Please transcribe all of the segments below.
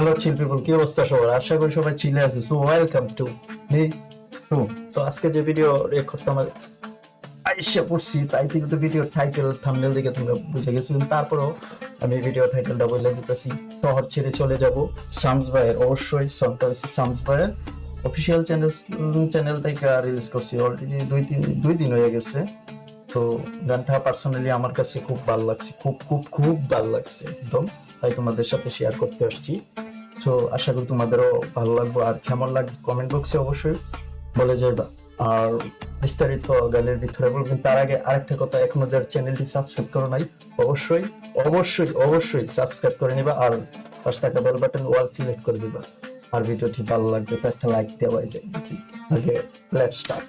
Hello চিল people, কি অবস্থা সবার? আশা করি সবাই চিলে আছে। So welcome to me two. তো আজকে যে ভিডিও রেকর্ড করতে আমার আইসা পড়ছি, তাই থেকে তো ভিডিও টাইটেল থাম্বনেল দেখে তোমরা বুঝে গেছো, কিন্তু তারপরও আমি ভিডিও টাইটেলটা বলে দিতেছি। শহর ছেড়ে চলে যাব শামস ভাইয়ের, অবশ্যই সবটা হচ্ছে শামস ভাইয়ের অফিসিয়াল চ্যানেল থেকে রিলিজ করছি। অলরেডি দুই দিন হয়ে গেছে। তো গানটা পার্সোনালি আমার কাছে খুব ভালো লাগছে, খুব খুব খুব ভালো লাগছে একদম, তাই তোমাদের সাথে শেয়ার করতে আসছি। তো আশা করি তোমাদেরও ভালো লাগবে। আর কেমন লাগছে কমেন্ট বক্সে অবশ্যই বলে যাইবা। আর বিস্তারিত গানের ভিতরে বলবেন। তার আগে আরেকটা কথা, এখনো যারা চ্যানেলটি সাবস্ক্রাইব করো নাই, অবশ্যই অবশ্যই অবশ্যই সাবস্ক্রাইব করে নিবা। আর পাশে একটা বেল বাটন ওয়াল সিলেক্ট করে দিবা। আর ভিডিওটি ভালো লাগবে তো একটা লাইক দেওয়াই যায় নাকি। আগে লেটস স্টার্ট।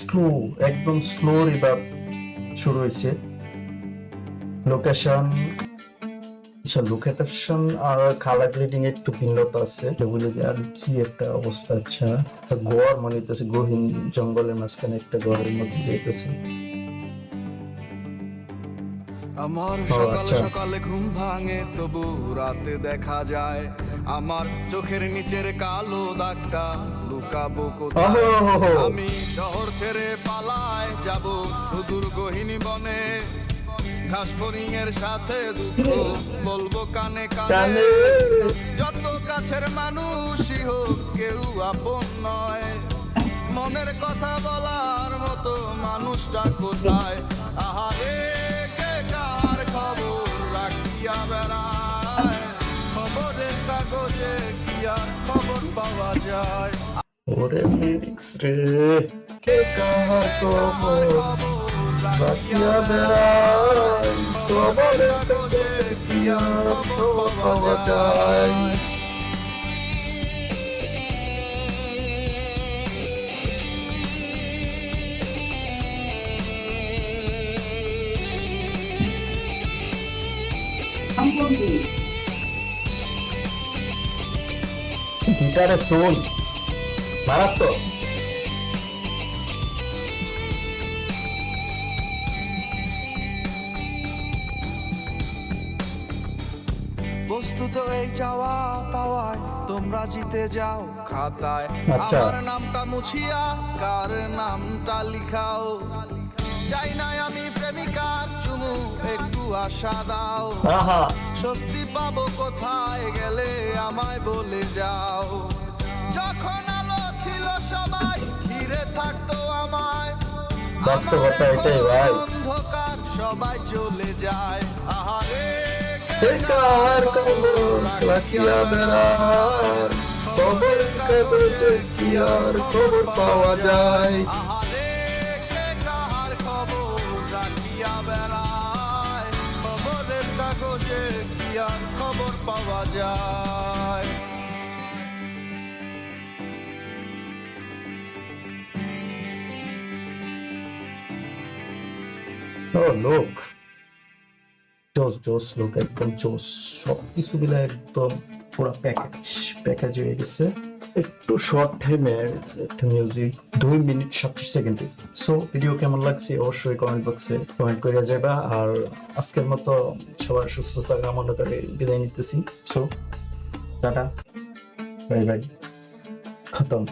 স্লো, একদম স্লো রিভাব শুরু হয়েছে। লোকেশন লোকেশন আর কালার গ্রেডিং একটু ভিন্নতা আছে, যেগুলো আর কি একটা অবস্থা। আচ্ছা, গোয়ার মনে হইতেছে, গহীন জঙ্গলের মাঝখানে একটা ঘরের মধ্যে যাইতেছে। আমার সকালে সকালে ঘুম ভাঙে, তবু রাতে দেখা যায় আমার চোখের নিচের কালো দাগটা লুকাবো কোথায়। আমি শহর ছেড়ে পালায় যাব সুদূর গহীন বনে, ঘাস ফড়িং এর সাথে দুঃখ বলবো কানে কানে। যত কাছের মানুষই হোক, কেউ আপন নয়। মনের কথা বলার মতো মানুষটা কোথায়? আহারে, কে কার খবর রাখিয়া বেড়ায়? খবরের কাগজে কি আর খবর পাওয়া যায়? ওরে লিরিক্স রে, কে কার খবর রাখিয়া বেড়ায়? খবরের কাগজে কি আর খবর পাওয়া যায়? গিটারের টোন মারাত্মক। বস্তুত এই চাওয়া পাওয়ায় তোমরা জিতে যাও খাতায়। আচ্ছা। আমার নামটা মুছিয়া কার নামটা লিখাও। চাই না আমি প্রেমিকার চুমু, একটু আশা দাও। আহা, স্বস্তি পাবো কোথায় গেলে আমায় বলে যাও। যখন আলো ছিল সবাই ঘিরে থাকতো আমায়, বাস্তবতা এটাই ভাই। অন্ধকার সবাই চলে যায়। আহারে, কে কার খবর রাখিয়া বেড়ায়? খবরের কাগজে কি আর খবর পাওয়া যায়? আহারে, কে কার খবর রাখিয়া বেড়ায়? খবরের কাগজে কি আর খবর পাওয়া যায়? ও লোক, জোস জোস লোক, একদম জোস। সবকিছু মিলে একদম পুরো প্যাকেজ হয়ে গেছে। একটু শর্ট টাইমে একটা মিউজিক, 2 মিনিট 27 সেকেন্ডে। সো ভিডিও কেমন লাগছে অবশ্যই কমেন্ট বক্সে কমেন্ট করে যাবা। আর আজকের মতো সবার সুস্থতা কামনা করে বিদায় নিতেছি। সো টাটা, বাই বাই, খতম।